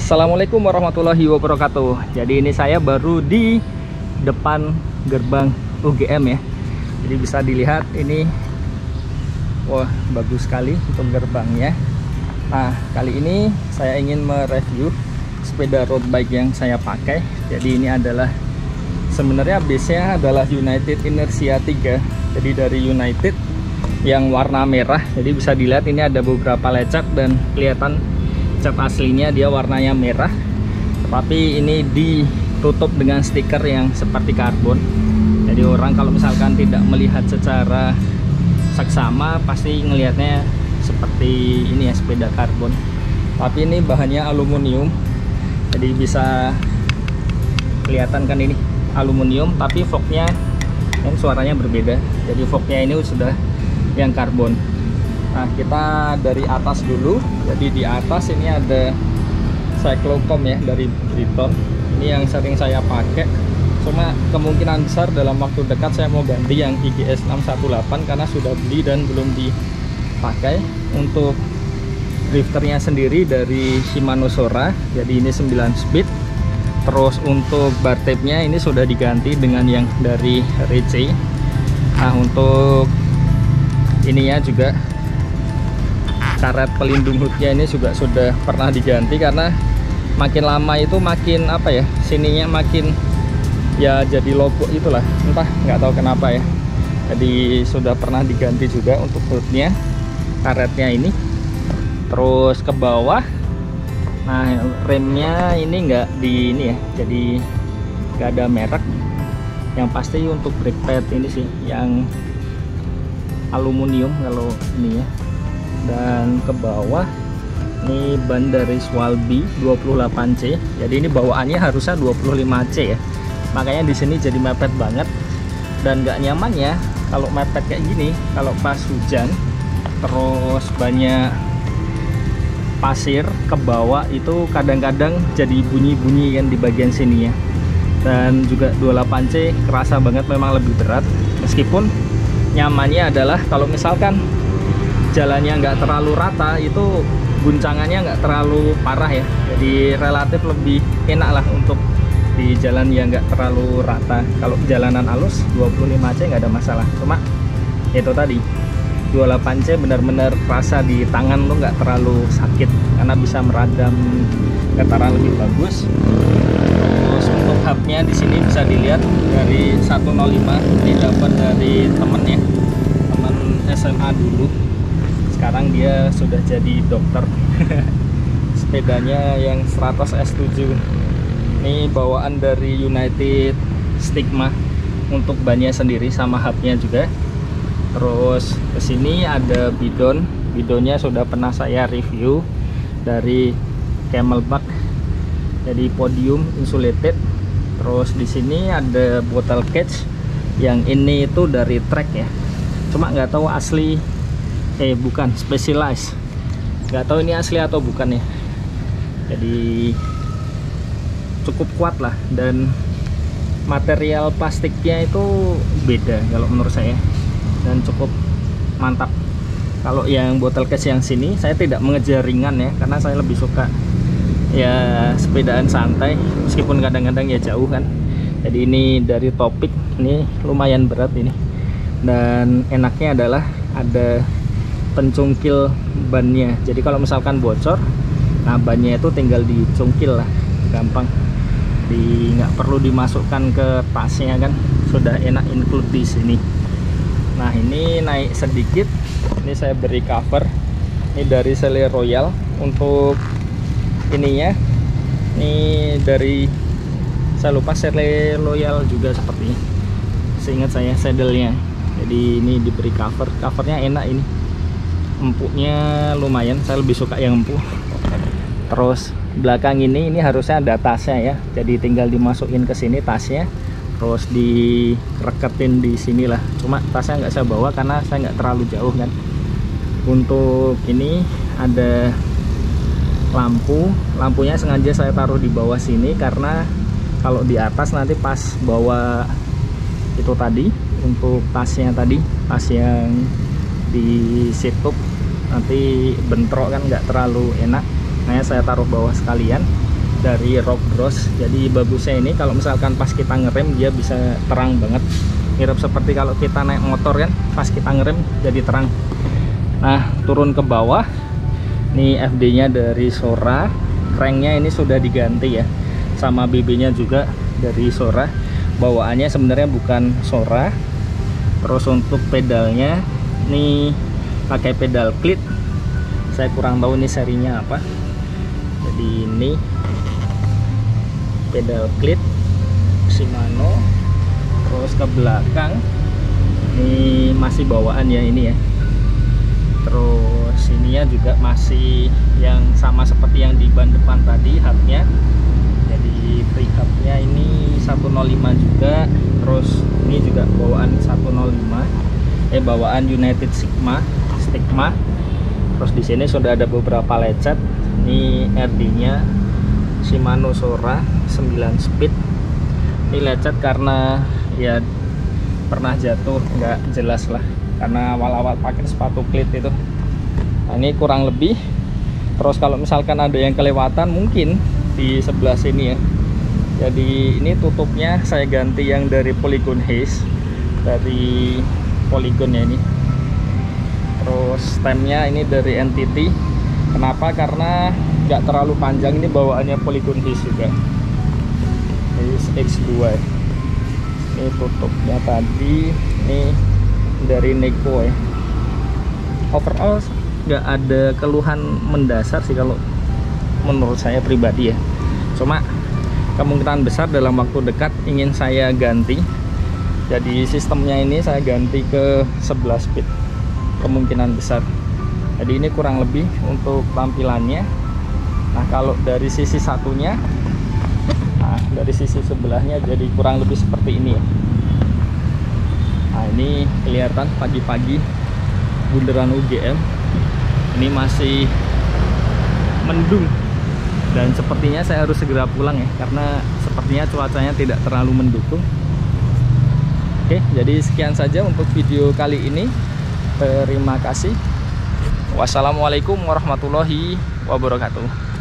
Assalamualaikum warahmatullahi wabarakatuh. Jadi ini saya baru di depan gerbang UGM ya. Jadi bisa dilihat ini, wah bagus sekali untuk gerbangnya. Nah kali ini saya ingin mereview sepeda road bike yang saya pakai. Jadi ini adalah sebenarnya base-nya adalah United Inertia 3. Jadi dari United yang warna merah. Jadi bisa dilihat ini ada beberapa lecak dan kelihatan cat aslinya dia warnanya merah, tapi ini ditutup dengan stiker yang seperti karbon. Jadi orang kalau misalkan tidak melihat secara saksama pasti ngelihatnya seperti ini ya, sepeda karbon, tapi ini bahannya aluminium. Jadi bisa kelihatan kan ini aluminium, tapi forknya kan suaranya berbeda. Jadi forknya ini sudah yang karbon. Nah kita dari atas dulu. Jadi di atas ini ada cyclocom ya dari Briton. Ini yang sering saya pakai. Cuma kemungkinan besar dalam waktu dekat saya mau ganti yang IGS 618 karena sudah beli dan belum dipakai. Untuk drifternya sendiri dari Shimano Sora. Jadi ini 9 speed. Terus untuk bar tape-nya ini sudah diganti dengan yang dari Ricci. Nah untuk ininya juga karet pelindung hoodnya ini juga sudah pernah diganti karena makin lama itu makin apa ya, sininya makin ya jadi lobok itulah, entah nggak tahu kenapa ya. Jadi sudah pernah diganti juga untuk hoodnya, karetnya ini. Terus ke bawah, nah remnya ini nggak di ini ya, jadi nggak ada merek. Yang pasti untuk brake pad ini sih yang aluminium kalau ini ya. Dan ke bawah ini ban dari Swalby 28C. Jadi ini bawaannya harusnya 25C ya, makanya di sini jadi mepet banget dan nggak nyaman ya kalau mepet kayak gini. Kalau pas hujan terus banyak pasir ke bawah itu kadang-kadang jadi bunyi-bunyi kan di bagian sini ya. Dan juga 28C kerasa banget, memang lebih berat. Meskipun nyamannya adalah kalau misalkan jalannya nggak terlalu rata, itu guncangannya nggak terlalu parah ya. Jadi relatif lebih enak lah untuk di jalan yang nggak terlalu rata. Kalau jalanan halus 25C nggak ada masalah. Cuma itu tadi 28C benar-benar rasa di tangan lo nggak terlalu sakit karena bisa meradam getaran lebih bagus. Terus untuk hubnya di sini bisa dilihat dari 105, ini dapat dari temennya, teman SMA dulu. Sekarang dia sudah jadi dokter. Sepedanya yang 100 S7 ini bawaan dari United Stigma untuk bannya sendiri sama hubnya juga. Terus kesini ada bidonnya sudah pernah saya review dari Camelback, jadi podium insulated. Terus di sini ada bottle cage yang ini itu dari Trek ya, cuma nggak tahu asli bukan Specialized, nggak tahu ini asli atau bukan ya. Jadi cukup kuat lah, dan material plastiknya itu beda kalau menurut saya, dan cukup mantap. Kalau yang bottle case yang sini saya tidak mengejar ringan ya, karena saya lebih suka ya sepedaan santai meskipun kadang-kadang ya jauh kan. Jadi ini dari Topik, ini lumayan berat ini, dan enaknya adalah ada pencungkil bannya. Jadi kalau misalkan bocor, nah bannya itu tinggal dicungkil lah, gampang. Nggak perlu dimasukkan ke tasnya kan, sudah enak include di sini. Nah ini naik sedikit, ini saya beri cover ini dari Sele Royal. Untuk ininya ini dari, saya lupa, Sele Royal juga seperti ini, seingat saya saddle-nya. Jadi ini diberi covernya enak ini, empuknya lumayan, saya lebih suka yang empuk. Terus belakang ini harusnya ada tasnya ya, jadi tinggal dimasukin ke sini tasnya, terus direketin di sinilah. Cuma tasnya nggak saya bawa karena saya nggak terlalu jauh kan. Untuk ini ada lampunya sengaja saya taruh di bawah sini karena kalau di atas nanti pas bawa itu tadi, untuk tasnya tadi, tas yang di situp nanti bentrok kan, nggak terlalu enak. Nah saya taruh bawah sekalian. dari rock bros. Jadi bagusnya ini kalau misalkan pas kita ngerem dia bisa terang banget, mirip seperti kalau kita naik motor kan, pas kita ngerem jadi terang. Nah, turun ke bawah nih, FD nya dari Sora, cranknya ini sudah diganti ya, sama BB nya juga dari Sora. Bawaannya sebenarnya bukan Sora. Terus untuk pedalnya nih pakai pedal klit, saya kurang tahu ini serinya apa. Jadi ini pedal klit Shimano. Terus ke belakang ini masih bawaan ya ini ya. Terus ininya juga masih yang sama seperti yang di ban depan tadi, hubnya. Jadi pre-hubnya ini 105 juga. Terus ini juga bawaan 105, bawaan United Stigma. Terus di sini sudah ada beberapa lecet. Ini RD-nya Shimano Sora 9 speed. Ini lecet karena ya pernah jatuh, nggak jelas lah, karena awal-awal pakai sepatu klit itu. Nah, ini kurang lebih. Terus kalau misalkan ada yang kelewatan mungkin di sebelah sini ya. Jadi ini tutupnya saya ganti yang dari Polygon Haze, dari Polygon ya ini. Terus stemnya ini dari NTT. Kenapa? Karena nggak terlalu panjang, ini bawaannya Polygon Haze juga. Haze X2. Ini tutupnya tadi ini dari Neko ya. Overall nggak ada keluhan mendasar sih kalau menurut saya pribadi ya. Cuma kemungkinan besar dalam waktu dekat ingin saya ganti. Jadi sistemnya ini saya ganti ke 11 speed kemungkinan besar. Jadi ini kurang lebih untuk tampilannya. Nah, kalau dari sisi satunya, nah dari sisi sebelahnya jadi kurang lebih seperti ini ya. Nah, ini kelihatan pagi-pagi bundaran UGM ini masih mendung. Dan sepertinya saya harus segera pulang ya, karena sepertinya cuacanya tidak terlalu mendukung. Oke, jadi sekian saja untuk video kali ini. Terima kasih. Wassalamualaikum warahmatullahi wabarakatuh.